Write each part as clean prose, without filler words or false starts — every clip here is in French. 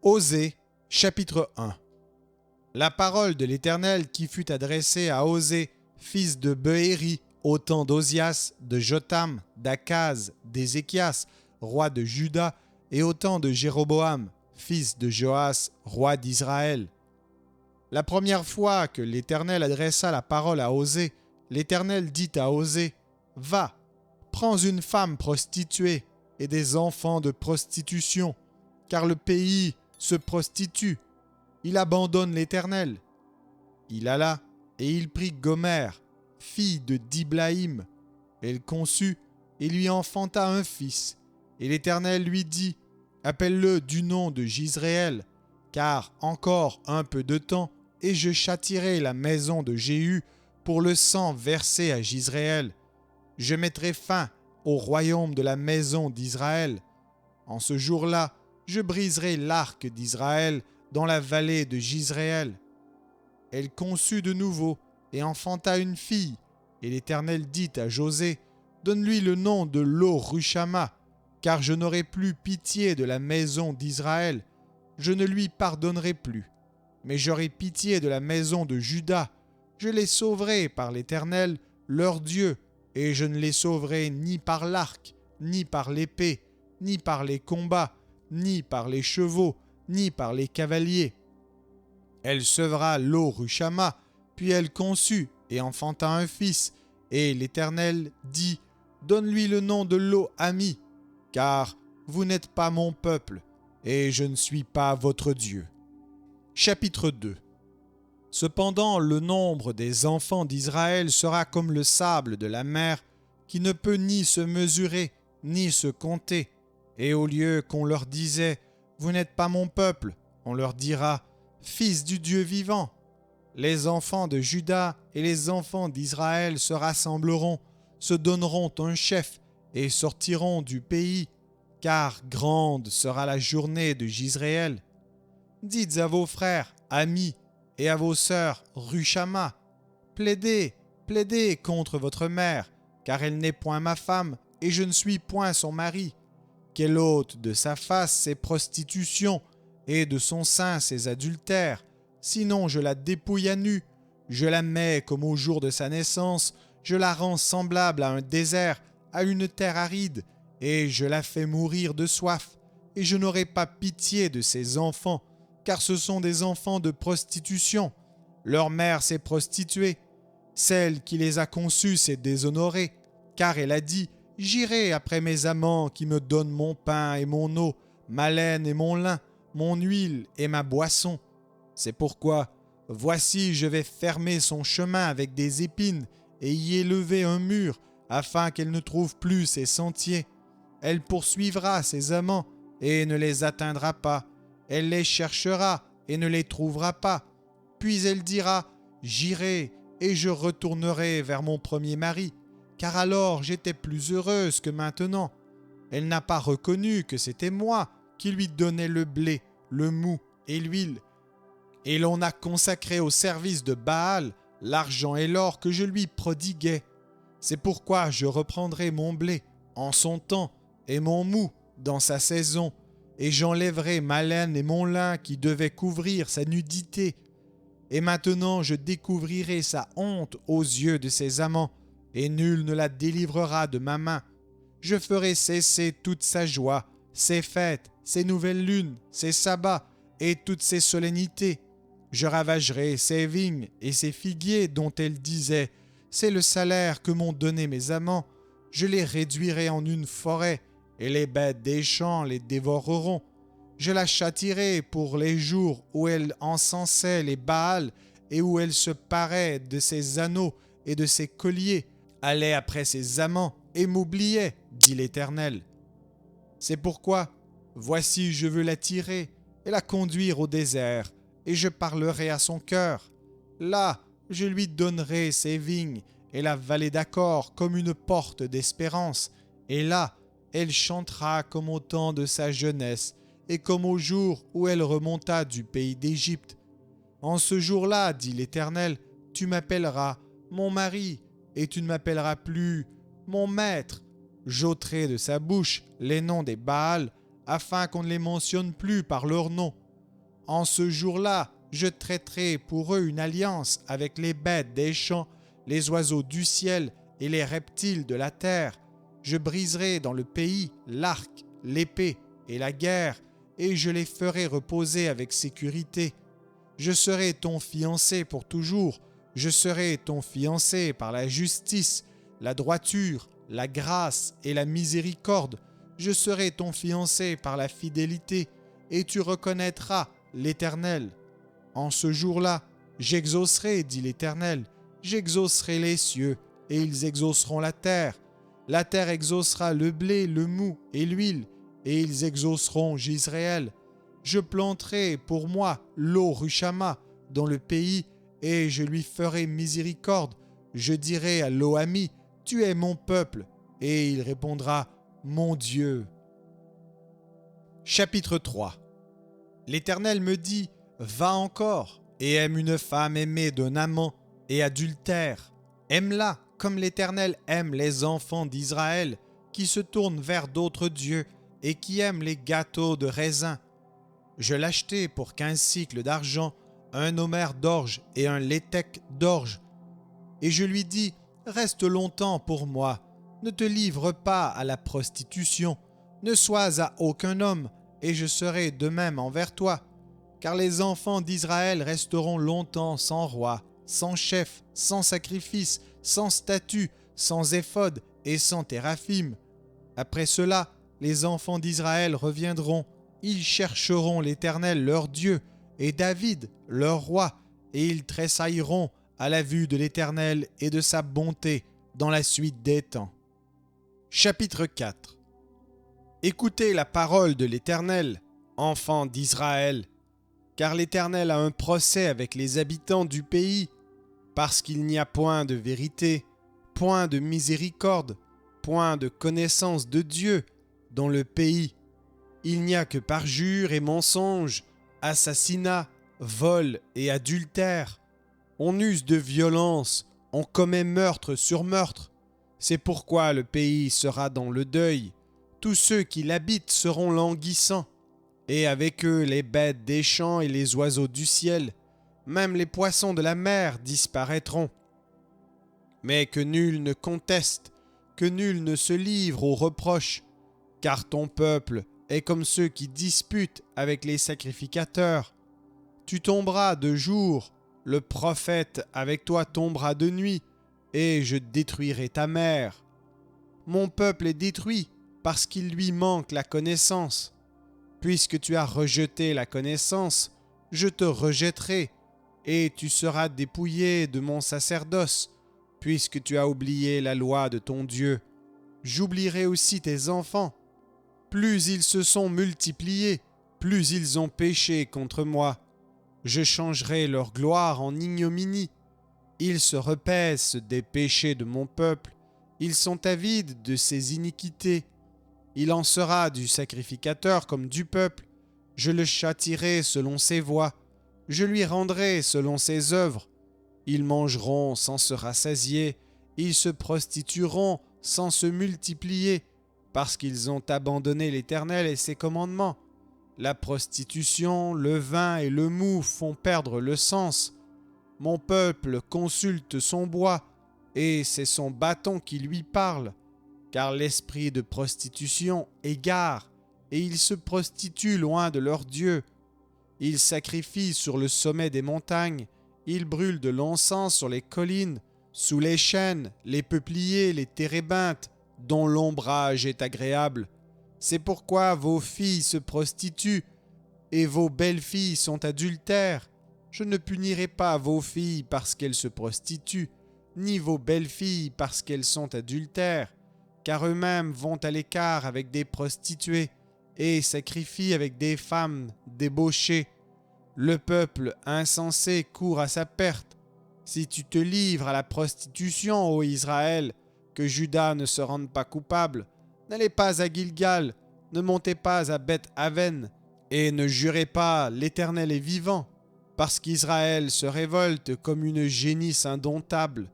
Osée, chapitre 1. La parole de l'Éternel qui fut adressée à Osée, fils de Beéri, au temps d'Osias, de Jotham, d'Akaz, d'Ézéchias, roi de Juda, et au temps de Jéroboam, fils de Joas, roi d'Israël. La première fois que l'Éternel adressa la parole à Osée, l'Éternel dit à Osée, « Va, prends une femme prostituée et des enfants de prostitution, car le pays se prostitue. Il abandonne l'Éternel. » Il alla et il prit Gomère, fille de Diblaïm. Elle conçut et lui enfanta un fils. Et l'Éternel lui dit, « Appelle-le du nom de Jizréel, car encore un peu de temps, et je châtierai la maison de Jéhu pour le sang versé à Jizréel. Je mettrai fin au royaume de la maison d'Israël. En ce jour-là, je briserai l'arc d'Israël dans la vallée de Jizréel. » Elle conçut de nouveau et enfanta une fille. Et l'Éternel dit à Josée, « Donne-lui le nom de Lo-Rushama, car je n'aurai plus pitié de la maison d'Israël. Je ne lui pardonnerai plus. Mais j'aurai pitié de la maison de Juda. Je les sauverai par l'Éternel, leur Dieu, et je ne les sauverai ni par l'arc, ni par l'épée, ni par les combats, ni par les chevaux, ni par les cavaliers. » Elle sevra Lo-Rushama, puis elle conçut et enfanta un fils, et l'Éternel dit, « Donne-lui le nom de Lo-Ami, car vous n'êtes pas mon peuple, et je ne suis pas votre Dieu. » Chapitre 2. Cependant, le nombre des enfants d'Israël sera comme le sable de la mer, qui ne peut ni se mesurer, ni se compter. Et au lieu qu'on leur disait, « Vous n'êtes pas mon peuple », on leur dira, « Fils du Dieu vivant ». Les enfants de Juda et les enfants d'Israël se rassembleront, se donneront un chef et sortiront du pays, car grande sera la journée de Jizréel. Dites à vos frères, amis, et à vos sœurs, Rushama, plaidez, plaidez contre votre mère, car elle n'est point ma femme, et je ne suis point son mari. Qu'elle ôte de sa face ses prostitutions, et de son sein ses adultères, sinon je la dépouille à nu, je la mets comme au jour de sa naissance, je la rends semblable à un désert, à une terre aride, et je la fais mourir de soif, et je n'aurai pas pitié de ses enfants, car ce sont des enfants de prostitution. Leur mère s'est prostituée. Celle qui les a conçus s'est déshonorée, car elle a dit, « J'irai après mes amants qui me donnent mon pain et mon eau, ma laine et mon lin, mon huile et ma boisson. » C'est pourquoi, voici, je vais fermer son chemin avec des épines et y élever un mur, afin qu'elle ne trouve plus ses sentiers. Elle poursuivra ses amants et ne les atteindra pas. Elle les cherchera et ne les trouvera pas. Puis elle dira, « J'irai et je retournerai vers mon premier mari, car alors j'étais plus heureuse que maintenant. » Elle n'a pas reconnu que c'était moi qui lui donnais le blé, le mou et l'huile. Et l'on a consacré au service de Baal l'argent et l'or que je lui prodiguais. C'est pourquoi je reprendrai mon blé en son temps et mon mou dans sa saison, et j'enlèverai ma laine et mon lin qui devaient couvrir sa nudité. Et maintenant je découvrirai sa honte aux yeux de ses amants, et nul ne la délivrera de ma main. Je ferai cesser toute sa joie, ses fêtes, ses nouvelles lunes, ses sabbats et toutes ses solennités. Je ravagerai ses vignes et ses figuiers dont elle disait, « C'est le salaire que m'ont donné mes amants. » Je les réduirai en une forêt, et les bêtes des champs les dévoreront. Je la châtierai pour les jours où elle encensait les Baals et où elle se parait de ses anneaux et de ses colliers, allait après ses amants et m'oubliait, dit l'Éternel. C'est pourquoi, voici, je veux la tirer et la conduire au désert, et je parlerai à son cœur. Là, je lui donnerai ses vignes et la vallée d'Accord comme une porte d'espérance, et là, elle chantera comme au temps de sa jeunesse et comme au jour où elle remonta du pays d'Égypte. En ce jour-là, dit l'Éternel, tu m'appelleras mon mari et tu ne m'appelleras plus mon maître. J'ôterai de sa bouche les noms des Baals afin qu'on ne les mentionne plus par leur nom. En ce jour-là, je traiterai pour eux une alliance avec les bêtes des champs, les oiseaux du ciel et les reptiles de la terre. Je briserai dans le pays l'arc, l'épée et la guerre, et je les ferai reposer avec sécurité. Je serai ton fiancé pour toujours, je serai ton fiancé par la justice, la droiture, la grâce et la miséricorde. Je serai ton fiancé par la fidélité, et tu reconnaîtras l'Éternel. En ce jour-là, j'exaucerai, dit l'Éternel, j'exaucerai les cieux, et ils exauceront la terre. La terre exaucera le blé, le mou et l'huile, et ils exauceront Jisraël. Je planterai pour moi l'eau Rushama dans le pays, et je lui ferai miséricorde. Je dirai à l'Oami, tu es mon peuple, et il répondra, mon Dieu. Chapitre 3. L'Éternel me dit, va encore, et aime une femme aimée d'un amant et adultère. Aime-la comme l'Éternel aime les enfants d'Israël, qui se tournent vers d'autres dieux et qui aiment les gâteaux de raisin. Je l'achetai pour 15 cycles d'argent, un homère d'orge et un léthec d'orge. Et je lui dis, reste longtemps pour moi, ne te livre pas à la prostitution, ne sois à aucun homme, et je serai de même envers toi. Car les enfants d'Israël resteront longtemps sans roi, sans chef, sans sacrifice, sans statut, sans éphod et sans téraphim. Après cela, les enfants d'Israël reviendront, ils chercheront l'Éternel leur Dieu, et David leur roi, et ils tressailleront à la vue de l'Éternel et de sa bonté dans la suite des temps. Chapitre 4. Écoutez la parole de l'Éternel, enfants d'Israël, car l'Éternel a un procès avec les habitants du pays, parce qu'il n'y a point de vérité, point de miséricorde, point de connaissance de Dieu dans le pays. Il n'y a que parjure et mensonge, assassinat, vol et adultère. On use de violence, on commet meurtre sur meurtre. C'est pourquoi le pays sera dans le deuil. Tous ceux qui l'habitent seront languissants, et avec eux les bêtes des champs et les oiseaux du ciel. Même les poissons de la mer disparaîtront. Mais que nul ne conteste, que nul ne se livre aux reproches, car ton peuple est comme ceux qui disputent avec les sacrificateurs. Tu tomberas de jour, le prophète avec toi tombera de nuit, et je détruirai ta mère. Mon peuple est détruit parce qu'il lui manque la connaissance. Puisque tu as rejeté la connaissance, je te rejetterai, et tu seras dépouillé de mon sacerdoce, puisque tu as oublié la loi de ton Dieu. J'oublierai aussi tes enfants. Plus ils se sont multipliés, plus ils ont péché contre moi. Je changerai leur gloire en ignominie. Ils se repaissent des péchés de mon peuple. Ils sont avides de ses iniquités. Il en sera du sacrificateur comme du peuple. Je le châtierai selon ses voies. Je lui rendrai selon ses œuvres. Ils mangeront sans se rassasier. Ils se prostitueront sans se multiplier, parce qu'ils ont abandonné l'Éternel et ses commandements. La prostitution, le vin et le mou font perdre le sens. Mon peuple consulte son bois, et c'est son bâton qui lui parle, car l'esprit de prostitution égare, et ils se prostituent loin de leur Dieu. Ils sacrifient sur le sommet des montagnes, ils brûlent de l'encens sur les collines, sous les chênes, les peupliers, les térébinthes, dont l'ombrage est agréable. C'est pourquoi vos filles se prostituent, et vos belles-filles sont adultères. Je ne punirai pas vos filles parce qu'elles se prostituent, ni vos belles-filles parce qu'elles sont adultères, car eux-mêmes vont à l'écart avec des prostituées, et sacrifient avec des femmes débauchées. Le peuple insensé court à sa perte. Si tu te livres à la prostitution, ô Israël, que Juda ne se rende pas coupable, n'allez pas à Gilgal, ne montez pas à Beth-Aven, et ne jurez pas, l'Éternel est vivant, parce qu'Israël se révolte comme une génisse indomptable.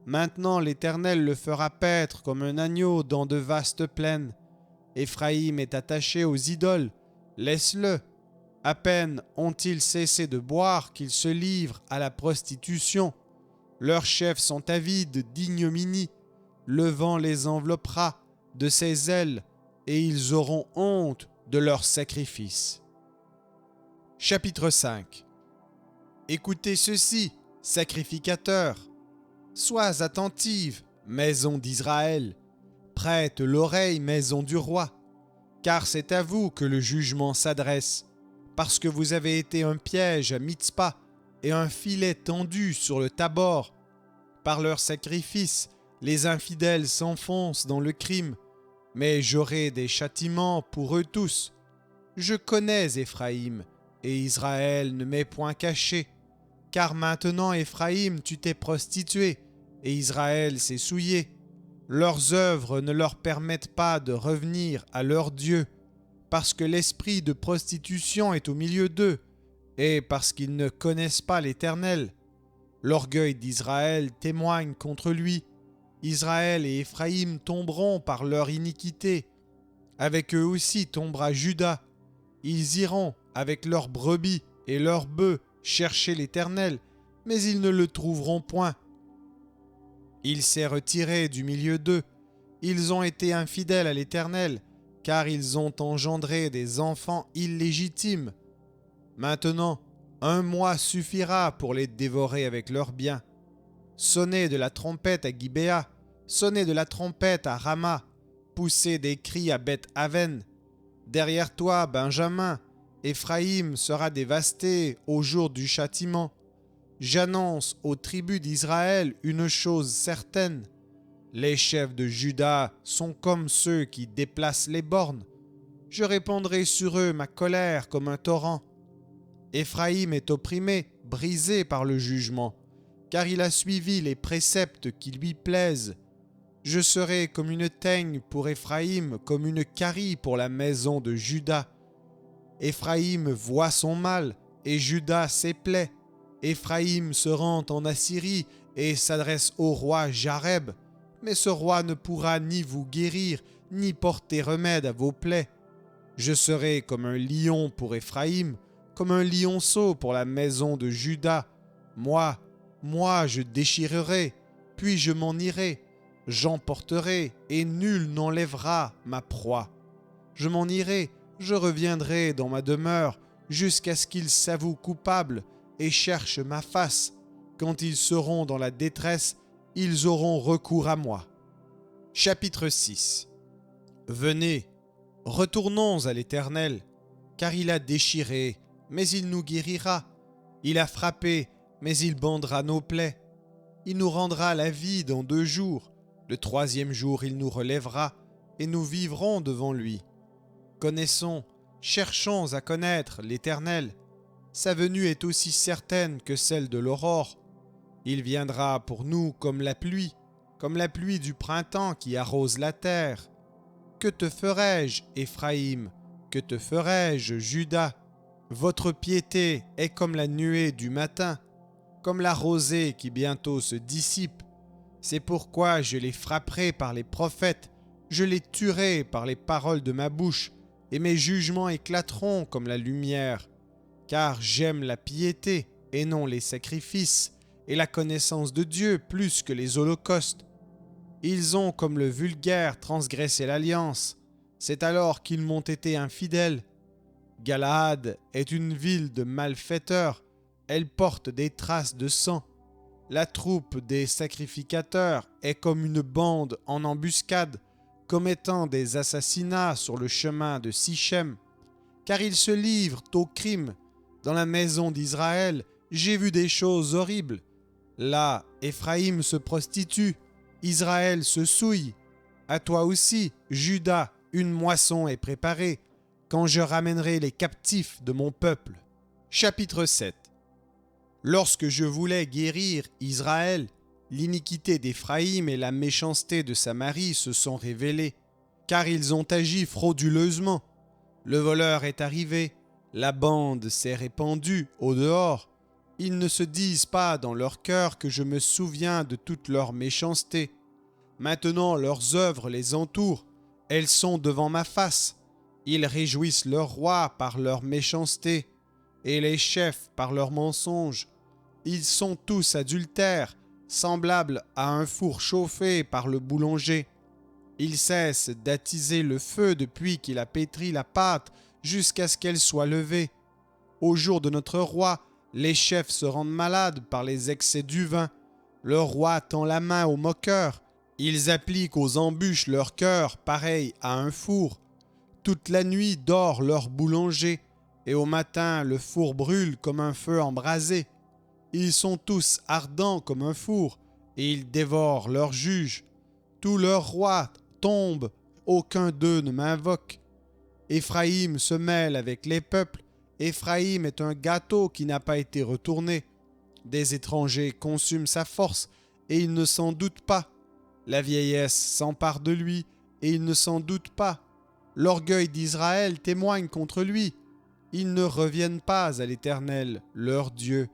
Maintenant l'Éternel le fera paître comme un agneau dans de vastes plaines. Éphraïm est attaché aux idoles, laisse-le. À peine ont-ils cessé de boire qu'ils se livrent à la prostitution. Leurs chefs sont avides d'ignominie. Le vent les enveloppera de ses ailes et ils auront honte de leurs sacrifices. Chapitre 5. Écoutez ceci, sacrificateurs. Sois attentive, maison d'Israël. Prête l'oreille, maison du roi. Car c'est à vous que le jugement s'adresse, parce que vous avez été un piège à Mitzpah et un filet tendu sur le Tabor. Par leurs sacrifices, les infidèles s'enfoncent dans le crime, mais j'aurai des châtiments pour eux tous. Je connais Éphraïm, et Israël ne m'est point caché. Car maintenant, Éphraïm, tu t'es prostitué, et Israël s'est souillé. Leurs œuvres ne leur permettent pas de revenir à leur Dieu, parce que l'esprit de prostitution est au milieu d'eux, et parce qu'ils ne connaissent pas l'Éternel. L'orgueil d'Israël témoigne contre lui. Israël et Éphraïm tomberont par leur iniquité. Avec eux aussi tombera Juda. Ils iront avec leurs brebis et leurs bœufs chercher l'Éternel, mais ils ne le trouveront point. Il s'est retiré du milieu d'eux. Ils ont été infidèles à l'Éternel, car ils ont engendré des enfants illégitimes. Maintenant, 1 mois suffira pour les dévorer avec leurs biens. Sonnez de la trompette à Gibéa, sonnez de la trompette à Rama, poussez des cris à Beth-Aven. Derrière toi, Benjamin, Éphraïm sera dévasté au jour du châtiment. J'annonce aux tribus d'Israël une chose certaine. Les chefs de Juda sont comme ceux qui déplacent les bornes. Je répandrai sur eux ma colère comme un torrent. Éphraïm est opprimé, brisé par le jugement, car il a suivi les préceptes qui lui plaisent. Je serai comme une teigne pour Éphraïm, comme une carie pour la maison de Juda. Éphraïm voit son mal, et Juda ses plaies. Éphraïm se rend en Assyrie et s'adresse au roi Jareb, mais ce roi ne pourra ni vous guérir, ni porter remède à vos plaies. Je serai comme un lion pour Éphraïm, comme un lionceau pour la maison de Juda. Moi, je déchirerai, puis je m'en irai. J'emporterai, et nul n'enlèvera ma proie. Je m'en irai, je reviendrai dans ma demeure, jusqu'à ce qu'ils s'avouent coupables et cherchent ma face. Quand ils seront dans la détresse, ils auront recours à moi. Chapitre 6. Venez, retournons à l'Éternel, car il a déchiré, mais il nous guérira. Il a frappé, mais il bandera nos plaies. Il nous rendra la vie dans 2 jours. Le 3e jour, il nous relèvera, et nous vivrons devant lui. Connaissons, cherchons à connaître l'Éternel. Sa venue est aussi certaine que celle de l'aurore. Il viendra pour nous comme la pluie du printemps qui arrose la terre. Que te ferai-je, Éphraïm? Que te ferai-je, Juda? Votre piété est comme la nuée du matin, comme la rosée qui bientôt se dissipe. C'est pourquoi je les frapperai par les prophètes, je les tuerai par les paroles de ma bouche, et mes jugements éclateront comme la lumière. Car j'aime la piété et non les sacrifices, et la connaissance de Dieu plus que les holocaustes. Ils ont comme le vulgaire transgressé l'alliance, c'est alors qu'ils m'ont été infidèles. Galaad est une ville de malfaiteurs, elle porte des traces de sang. La troupe des sacrificateurs est comme une bande en embuscade, commettant des assassinats sur le chemin de Sichem. Car ils se livrent au crime. Dans la maison d'Israël, j'ai vu des choses horribles. Là, Éphraïm se prostitue, Israël se souille. À toi aussi, Juda, une moisson est préparée, quand je ramènerai les captifs de mon peuple. Chapitre 7. Lorsque je voulais guérir Israël, l'iniquité d'Éphraïm et la méchanceté de Samarie se sont révélées, car ils ont agi frauduleusement. Le voleur est arrivé, la bande s'est répandue au dehors. Ils ne se disent pas dans leur cœur que je me souviens de toute leur méchanceté. Maintenant leurs œuvres les entourent, elles sont devant ma face. Ils réjouissent leur roi par leur méchanceté. et les chefs par leurs mensonges. Ils sont tous adultères, semblables à un four chauffé par le boulanger. Il cesse d'attiser le feu depuis qu'il a pétri la pâte jusqu'à ce qu'elle soit levée. Au jour de notre roi, les chefs se rendent malades par les excès du vin. Le roi tend la main aux moqueurs. Ils appliquent aux embûches leur cœur pareil à un four. Toute la nuit dort leur boulanger, et au matin le four brûle comme un feu embrasé. Ils sont tous ardents comme un four, et ils dévorent leurs juges. Tous leurs rois tombent, aucun d'eux ne m'invoque. Éphraïm se mêle avec les peuples. Éphraïm est un gâteau qui n'a pas été retourné. Des étrangers consument sa force, et il ne s'en doute pas. La vieillesse s'empare de lui, et il ne s'en doute pas. L'orgueil d'Israël témoigne contre lui. Ils ne reviennent pas à l'Éternel, leur Dieu,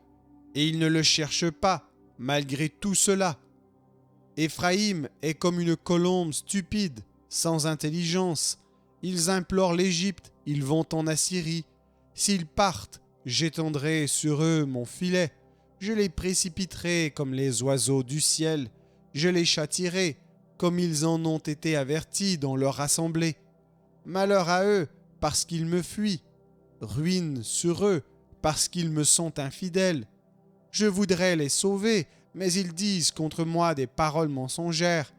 et ils ne le cherchent pas, malgré tout cela. Éphraïm est comme une colombe stupide, sans intelligence. Ils implorent l'Égypte, ils vont en Assyrie. S'ils partent, j'étendrai sur eux mon filet. Je les précipiterai comme les oiseaux du ciel. Je les châtierai comme ils en ont été avertis dans leur assemblée. Malheur à eux, parce qu'ils me fuient. Ruine sur eux, parce qu'ils me sont infidèles. Je voudrais les sauver, mais ils disent contre moi des paroles mensongères.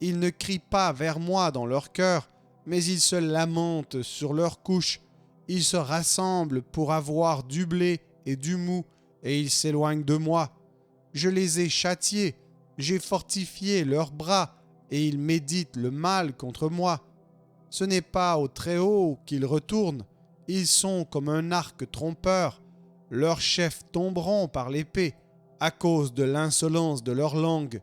Ils ne crient pas vers moi dans leur cœur, mais ils se lamentent sur leurs couches. Ils se rassemblent pour avoir du blé et du mou, et ils s'éloignent de moi. Je les ai châtiés, j'ai fortifié leurs bras, et ils méditent le mal contre moi. Ce n'est pas au Très-Haut qu'ils retournent, ils sont comme un arc trompeur. Leurs chefs tomberont par l'épée, à cause de l'insolence de leur langue.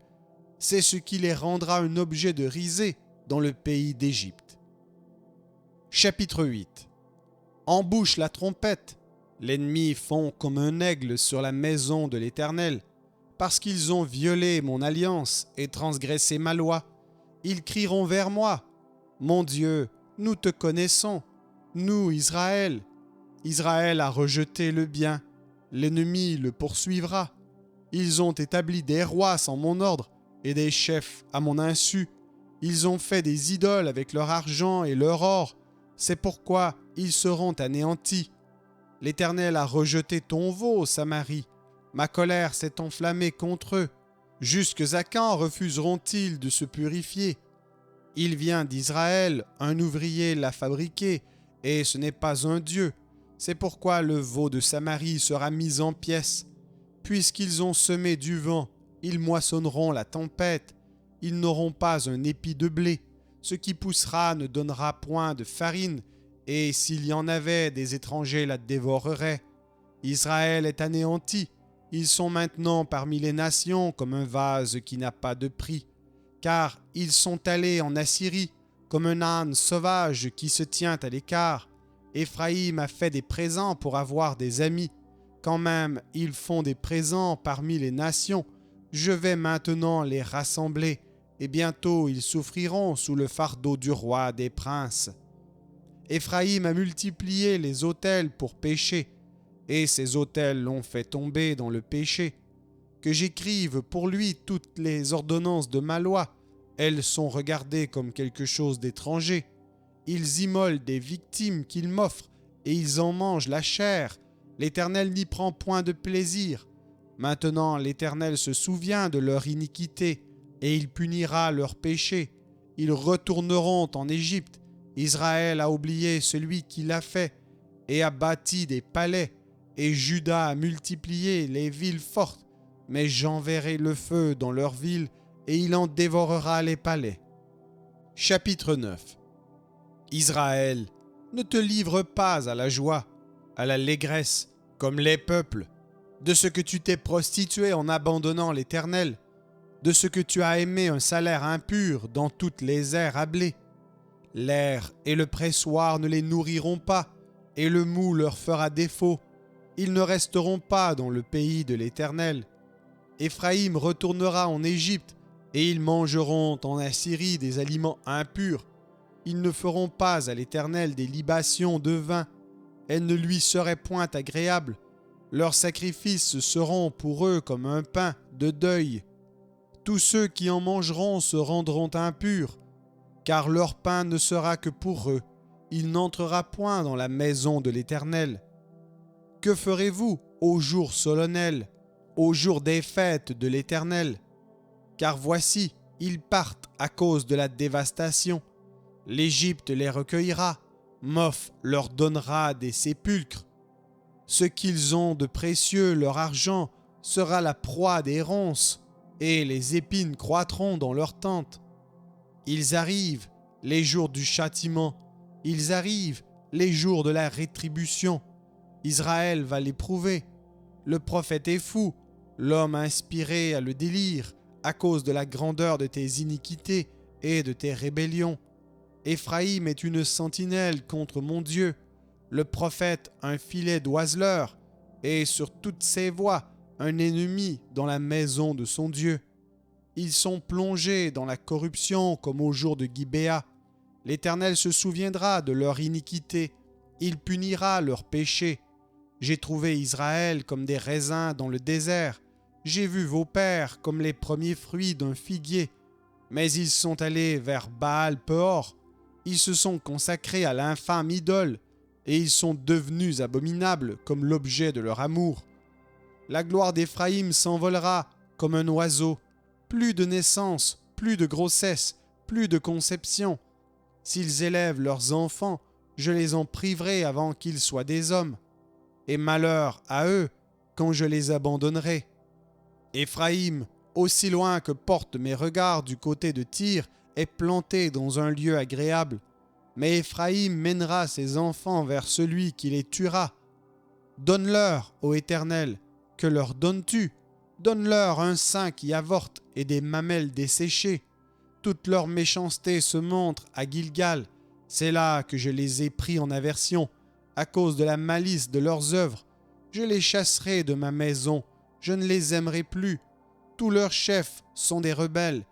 C'est ce qui les rendra un objet de risée dans le pays d'Égypte. Chapitre 8. Embouche la trompette. L'ennemi fond comme un aigle sur la maison de l'Éternel. Parce qu'ils ont violé mon alliance et transgressé ma loi, ils crieront vers moi. Mon Dieu, nous te connaissons, nous, Israël. Israël a rejeté le bien, l'ennemi le poursuivra. Ils ont établi des rois sans mon ordre et des chefs à mon insu. Ils ont fait des idoles avec leur argent et leur or. C'est pourquoi ils seront anéantis. L'Éternel a rejeté ton veau, Samarie. Ma colère s'est enflammée contre eux. Jusque à quand refuseront-ils de se purifier? Il vient d'Israël, un ouvrier l'a fabriqué, et ce n'est pas un Dieu. C'est pourquoi le veau de Samarie sera mis en pièces. Puisqu'ils ont semé du vent, ils moissonneront la tempête. Ils n'auront pas un épi de blé. Ce qui poussera ne donnera point de farine, et s'il y en avait, des étrangers la dévoreraient. Israël est anéanti. Ils sont maintenant parmi les nations comme un vase qui n'a pas de prix. Car ils sont allés en Assyrie comme un âne sauvage qui se tient à l'écart. Éphraïm a fait des présents pour avoir des amis. Quand même, ils font des présents parmi les nations. Je vais maintenant les rassembler, et bientôt ils souffriront sous le fardeau du roi des princes. Éphraïm a multiplié les autels pour pécher, et ces autels l'ont fait tomber dans le péché. Que j'écrive pour lui toutes les ordonnances de ma loi, elles sont regardées comme quelque chose d'étranger. Ils immolent des victimes qu'ils m'offrent, et ils en mangent la chair. L'Éternel n'y prend point de plaisir. Maintenant l'Éternel se souvient de leur iniquité, et il punira leurs péchés. Ils retourneront en Égypte. Israël a oublié celui qui l'a fait, et a bâti des palais, et Juda a multiplié les villes fortes. Mais j'enverrai le feu dans leurs villes, et il en dévorera les palais. Chapitre 9. Israël, ne te livre pas à la joie, à l'allégresse, comme les peuples, de ce que tu t'es prostitué en abandonnant l'Éternel, de ce que tu as aimé un salaire impur dans toutes les aires à blé. L'air et le pressoir ne les nourriront pas, et le mou leur fera défaut. Ils ne resteront pas dans le pays de l'Éternel. Éphraïm retournera en Égypte, et ils mangeront en Assyrie des aliments impurs. Ils ne feront pas à l'Éternel des libations de vin. elles ne lui seraient point agréables. Leurs sacrifices seront pour eux comme un pain de deuil. Tous ceux qui en mangeront se rendront impurs, car leur pain ne sera que pour eux. Il n'entrera point dans la maison de l'Éternel. Que ferez-vous au jour solennel, au jour des fêtes de l'Éternel? Car voici, ils partent à cause de la dévastation. L'Égypte les recueillera, Moph leur donnera des sépulcres. Ce qu'ils ont de précieux, leur argent, sera la proie des ronces, et les épines croîtront dans leurs tentes. Ils arrivent, les jours du châtiment, ils arrivent, les jours de la rétribution. Israël va l'éprouver. Le prophète est fou, l'homme inspiré a le délire, à cause de la grandeur de tes iniquités et de tes rébellions. Éphraïm est une sentinelle contre mon Dieu, le prophète un filet d'oiseleurs, et sur toutes ses voies un ennemi dans la maison de son Dieu. Ils sont plongés dans la corruption comme au jour de Gibéa. L'Éternel se souviendra de leur iniquité, il punira leurs péchés. J'ai trouvé Israël comme des raisins dans le désert. J'ai vu vos pères comme les premiers fruits d'un figuier. Mais ils sont allés vers Baal-Peor. Ils se sont consacrés à l'infâme idole, et ils sont devenus abominables comme l'objet de leur amour. La gloire d'Éphraïm s'envolera comme un oiseau. Plus de naissance, plus de grossesse, plus de conception. S'ils élèvent leurs enfants, je les en priverai avant qu'ils soient des hommes. Et malheur à eux quand je les abandonnerai. Éphraïm, aussi loin que portent mes regards du côté de Tyr, est planté dans un lieu agréable. Mais Éphraïm mènera ses enfants vers celui qui les tuera. Donne-leur, ô Éternel, que leur donnes-tu? Donne-leur un sein qui avorte et des mamelles desséchées. Toute leur méchanceté se montre à Gilgal. C'est là que je les ai pris en aversion, à cause de la malice de leurs œuvres. Je les chasserai de ma maison, je ne les aimerai plus. Tous leurs chefs sont des rebelles.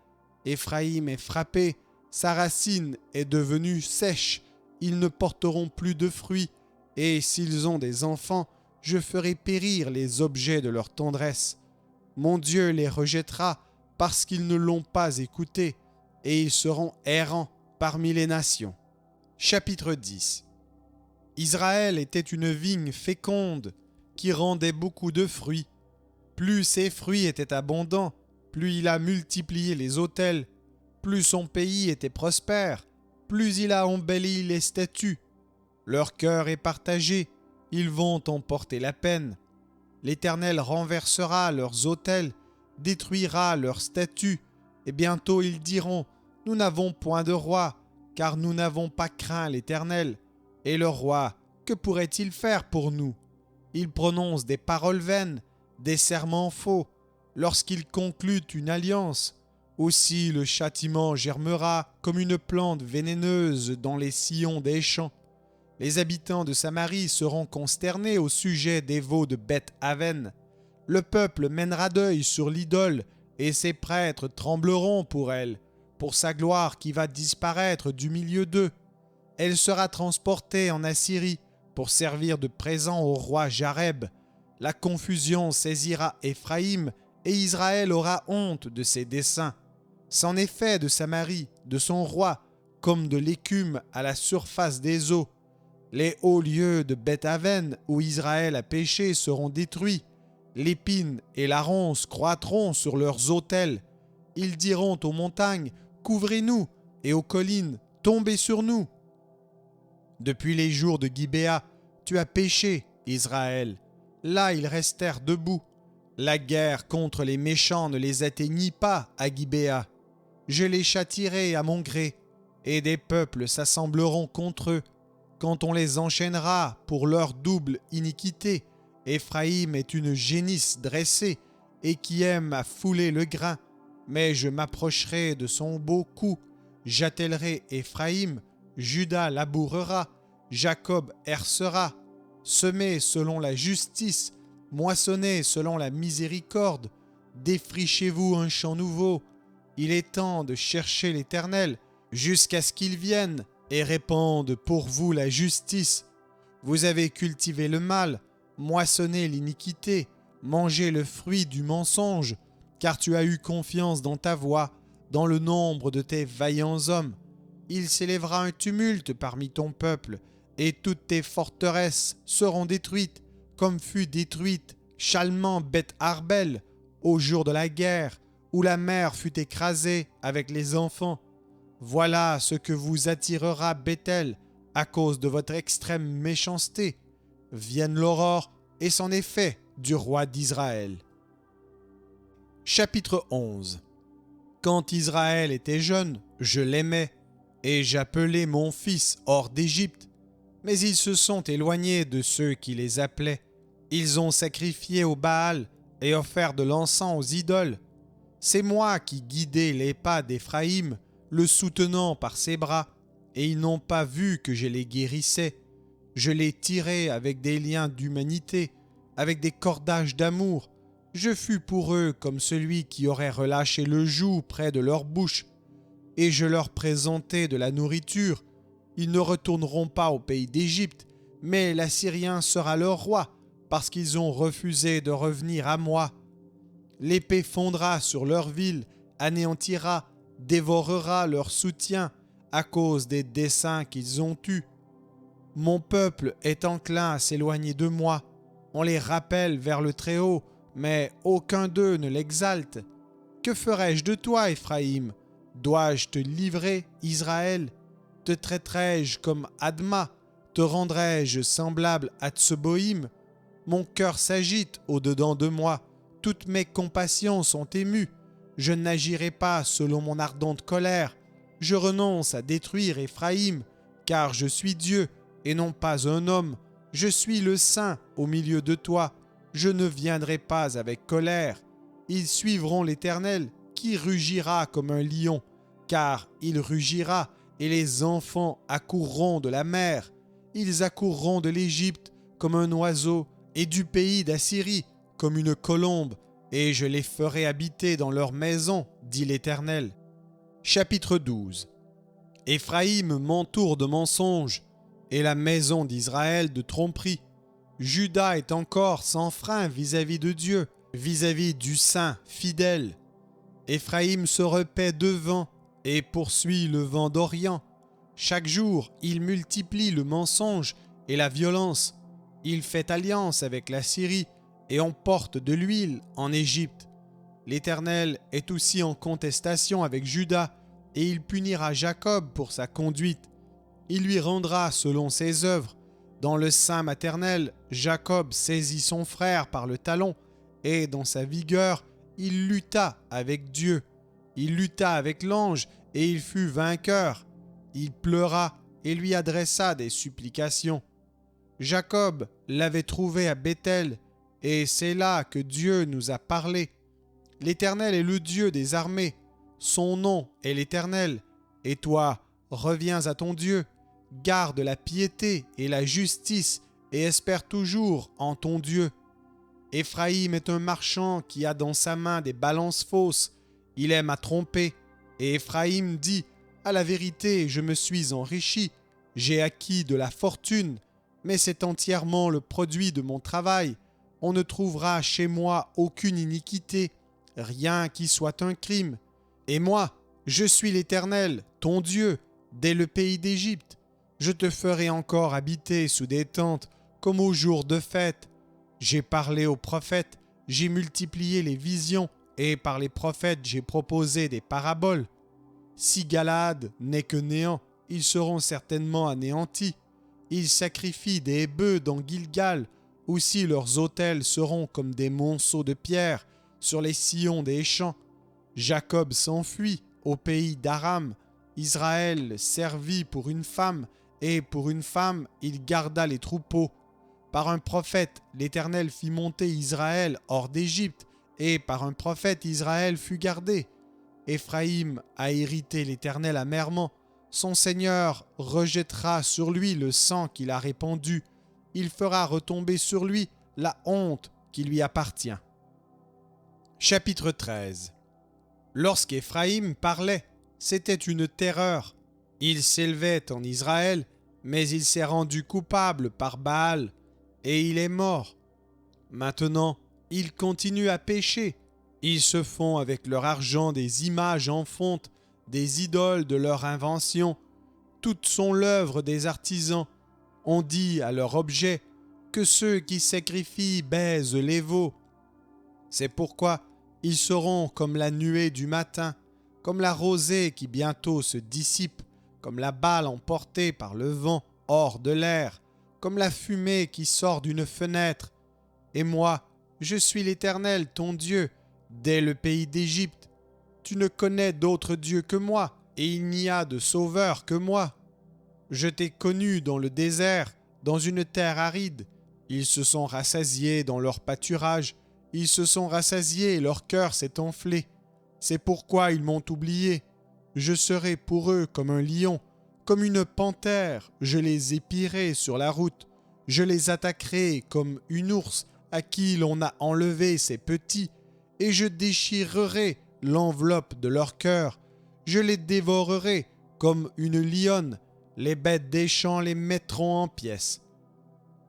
Éphraïm est frappé, sa racine est devenue sèche. Ils ne porteront plus de fruits, et s'ils ont des enfants, je ferai périr les objets de leur tendresse. Mon Dieu les rejettera parce qu'ils ne l'ont pas écouté, et ils seront errants parmi les nations. Chapitre 10. Israël était une vigne féconde qui rendait beaucoup de fruits. Plus ses fruits étaient abondants, plus il a multiplié les autels, plus son pays était prospère, plus il a embelli les statues. Leur cœur est partagé, ils vont en porter la peine. L'Éternel renversera leurs autels, détruira leurs statues, et bientôt ils diront « Nous n'avons point de roi, car nous n'avons pas craint l'Éternel. » Et le roi, que pourrait-il faire pour nous? Il prononce des paroles vaines, des serments faux, lorsqu'il conclut une alliance. Aussi le châtiment germera comme une plante vénéneuse dans les sillons des champs. Les habitants de Samarie seront consternés au sujet des veaux de Beth-Aven. Le peuple mènera deuil sur l'idole, et ses prêtres trembleront pour elle, pour sa gloire qui va disparaître du milieu d'eux. Elle sera transportée en Assyrie pour servir de présent au roi Jareb. La confusion saisira Éphraïm, et Israël aura honte de ses desseins. C'en est fait de Samarie, de son roi, comme de l'écume à la surface des eaux. Les hauts lieux de Beth-Aven où Israël a péché seront détruits. L'épine et la ronce croîtront sur leurs autels. Ils diront aux montagnes, couvrez-nous, et aux collines, tombez sur nous. Depuis les jours de Gibéa, tu as péché, Israël. Là ils restèrent debout. La guerre contre les méchants ne les atteignit pas à Gibéa. Je les châtierai à mon gré, et des peuples s'assembleront contre eux. Quand on les enchaînera pour leur double iniquité, Éphraïm est une génisse dressée et qui aime à fouler le grain. Mais je m'approcherai de son beau cou, j'attellerai Éphraïm, Juda labourera, Jacob hercera. Semez selon la justice, moissonnez selon la miséricorde, défrichez-vous un champ nouveau. Il est temps de chercher l'Éternel jusqu'à ce qu'il vienne et répande pour vous la justice. Vous avez cultivé le mal, moissonné l'iniquité, mangé le fruit du mensonge, car tu as eu confiance dans ta voix, dans le nombre de tes vaillants hommes. Il s'élèvera un tumulte parmi ton peuple, et toutes tes forteresses seront détruites, comme fut détruite Chalman Beth Arbel au jour de la guerre, où la mer fut écrasée avec les enfants. Voilà ce que vous attirera Bethel à cause de votre extrême méchanceté. Vienne l'aurore et c'en est fait du roi d'Israël. Chapitre 11. Quand Israël était jeune, je l'aimais, et j'appelais mon fils hors d'Égypte. Mais ils se sont éloignés de ceux qui les appelaient. Ils ont sacrifié au Baal et offert de l'encens aux idoles. C'est moi qui guidais les pas d'Éphraïm, le soutenant par ses bras, et ils n'ont pas vu que je les guérissais. Je les tirais avec des liens d'humanité, avec des cordages d'amour. Je fus pour eux comme celui qui aurait relâché le joug près de leur bouche. Et je leur présentai de la nourriture. Ils ne retourneront pas au pays d'Égypte, mais l'Assyrien sera leur roi, parce qu'ils ont refusé de revenir à moi. L'épée fondra sur leur ville, anéantira, dévorera leur soutien à cause des desseins qu'ils ont eus. Mon peuple est enclin à s'éloigner de moi. On les rappelle vers le Très-Haut, mais aucun d'eux ne l'exalte. Que ferai-je de toi, Éphraïm? Dois-je te livrer, Israël? Te traiterai-je comme Adma? Te rendrai-je semblable à Tseboïm? Mon cœur s'agite au-dedans de moi. Toutes mes compassions sont émues. Je n'agirai pas selon mon ardente colère. Je renonce à détruire Éphraïm, car je suis Dieu et non pas un homme. Je suis le Saint au milieu de toi. Je ne viendrai pas avec colère. Ils suivront l'Éternel, qui rugira comme un lion, car il rugira, et les enfants accourront de la mer. Ils accourront de l'Égypte comme un oiseau, et du pays d'Assyrie comme une colombe, et je les ferai habiter dans leurs maisons, dit l'Éternel. Chapitre 12. Éphraïm m'entoure de mensonges, et la maison d'Israël de tromperies. Juda est encore sans frein vis-à-vis de Dieu, vis-à-vis du Saint fidèle. Éphraïm se repaît devant et poursuit le vent d'Orient. Chaque jour, il multiplie le mensonge et la violence. Il fait alliance avec la Syrie et on porte de l'huile en Égypte. L'Éternel est aussi en contestation avec Juda et il punira Jacob pour sa conduite. Il lui rendra selon ses œuvres. Dans le sein maternel, Jacob saisit son frère par le talon et dans sa vigueur, il lutta avec Dieu. Il lutta avec l'ange et il fut vainqueur. Il pleura et lui adressa des supplications. Jacob l'avait trouvé à Bethel, et c'est là que Dieu nous a parlé. L'Éternel est le Dieu des armées, son nom est l'Éternel, et toi, reviens à ton Dieu, garde la piété et la justice, et espère toujours en ton Dieu. Éphraïm est un marchand qui a dans sa main des balances fausses, il aime à tromper, et Éphraïm dit, à la vérité, je me suis enrichi, j'ai acquis de la fortune, mais c'est entièrement le produit de mon travail. On ne trouvera chez moi aucune iniquité, rien qui soit un crime. Et moi, je suis l'Éternel, ton Dieu, dès le pays d'Égypte. Je te ferai encore habiter sous des tentes, comme au jour de fête. J'ai parlé aux prophètes, j'ai multiplié les visions, et par les prophètes j'ai proposé des paraboles. Si Galaad n'est que néant, ils seront certainement anéantis. Ils sacrifient des bœufs dans Gilgal, aussi leurs autels seront comme des monceaux de pierre sur les sillons des champs. Jacob s'enfuit au pays d'Aram, Israël servit pour une femme, et pour une femme il garda les troupeaux. Par un prophète, l'Éternel fit monter Israël hors d'Égypte, et par un prophète Israël fut gardé. Éphraïm a irrité l'Éternel amèrement. Son Seigneur rejettera sur lui le sang qu'il a répandu. Il fera retomber sur lui la honte qui lui appartient. Chapitre 13. Lorsqu'Éphraïm parlait, c'était une terreur. Il s'élevait en Israël mais il s'est rendu coupable par Baal, et il est mort. Maintenant, ils continuent à pécher. Ils se font avec leur argent des images en fonte, des idoles de leur invention. Toutes sont l'œuvre des artisans. On dit à leur objet que ceux qui sacrifient baisent les veaux. C'est pourquoi ils seront comme la nuée du matin, comme la rosée qui bientôt se dissipe, comme la balle emportée par le vent hors de l'air, comme la fumée qui sort d'une fenêtre. Et moi, je suis l'Éternel, ton Dieu, dès le pays d'Égypte. Tu ne connais d'autre Dieu que moi, et il n'y a de sauveur que moi. Je t'ai connu dans le désert, dans une terre aride. Ils se sont rassasiés dans leur pâturage. Ils se sont rassasiés et leur cœur s'est enflé. C'est pourquoi ils m'ont oublié. Je serai pour eux comme un lion, comme une panthère. Je les épierai sur la route. Je les attaquerai comme une ours à qui l'on a enlevé ses petits, et je déchirerai l'enveloppe de leur cœur. Je les dévorerai comme une lionne. Les bêtes des champs les mettront en pièces.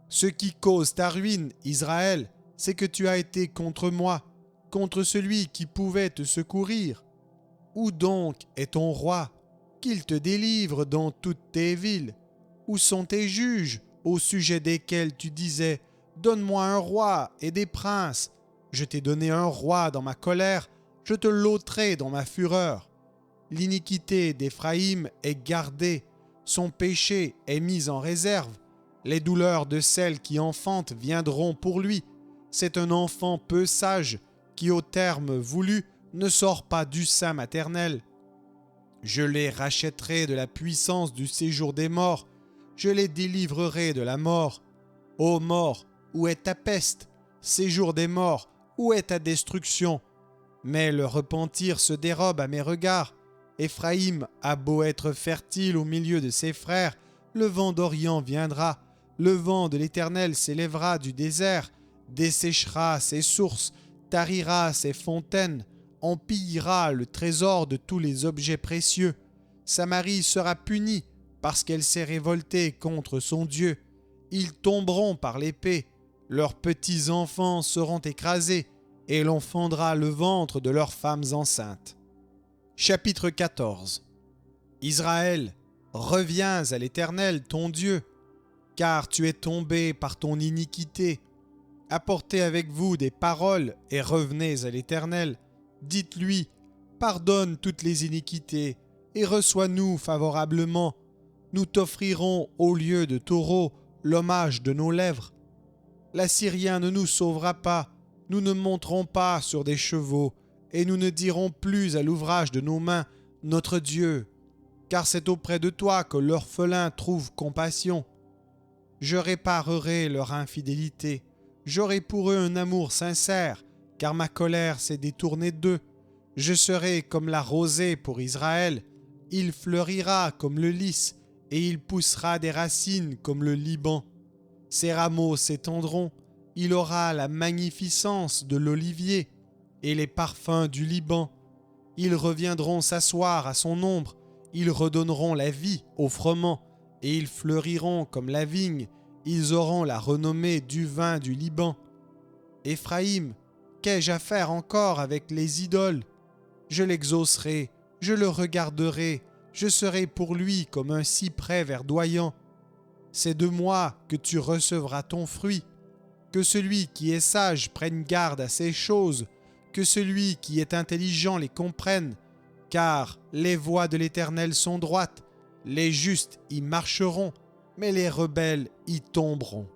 Ce qui cause ta ruine, Israël, c'est que tu as été contre moi, contre celui qui pouvait te secourir. Où donc est ton roi, qu'il te délivre dans toutes tes villes? Où sont tes juges, au sujet desquels tu disais « Donne-moi un roi et des princes ». Je t'ai donné un roi dans ma colère, je te l'ôterai dans ma fureur. L'iniquité d'Éphraïm est gardée, son péché est mis en réserve. Les douleurs de celle qui enfante viendront pour lui. C'est un enfant peu sage qui, au terme voulu, ne sort pas du sein maternel. Je les rachèterai de la puissance du séjour des morts. Je les délivrerai de la mort. Ô mort, où est ta peste? Séjour des morts, où est ta destruction? Mais le repentir se dérobe à mes regards. Éphraïm a beau être fertile au milieu de ses frères, le vent d'Orient viendra, le vent de l'Éternel s'élèvera du désert, desséchera ses sources, tarira ses fontaines, on pillera le trésor de tous les objets précieux. Samarie sera punie parce qu'elle s'est révoltée contre son Dieu. Ils tomberont par l'épée, leurs petits-enfants seront écrasés, et l'on fendra le ventre de leurs femmes enceintes. Chapitre 14. Israël, reviens à l'Éternel ton Dieu, car tu es tombé par ton iniquité. Apportez avec vous des paroles et revenez à l'Éternel. Dites-lui, pardonne toutes les iniquités et reçois-nous favorablement. Nous t'offrirons au lieu de taureau l'hommage de nos lèvres. L'Assyrien ne nous sauvera pas, nous ne monterons pas sur des chevaux, et nous ne dirons plus à l'ouvrage de nos mains, notre Dieu, car c'est auprès de toi que l'orphelin trouve compassion. Je réparerai leur infidélité, j'aurai pour eux un amour sincère, car ma colère s'est détournée d'eux. Je serai comme la rosée pour Israël, il fleurira comme le lys, et il poussera des racines comme le Liban. Ses rameaux s'étendront, il aura la magnificence de l'olivier et les parfums du Liban. Ils reviendront s'asseoir à son ombre, ils redonneront la vie au froment, et ils fleuriront comme la vigne, ils auront la renommée du vin du Liban. Éphraïm, qu'ai-je à faire encore avec les idoles? Je l'exaucerai, je le regarderai, je serai pour lui comme un cyprès verdoyant. C'est de moi que tu recevras ton fruit. Que celui qui est sage prenne garde à ces choses, que celui qui est intelligent les comprenne, car les voies de l'Éternel sont droites, les justes y marcheront, mais les rebelles y tomberont.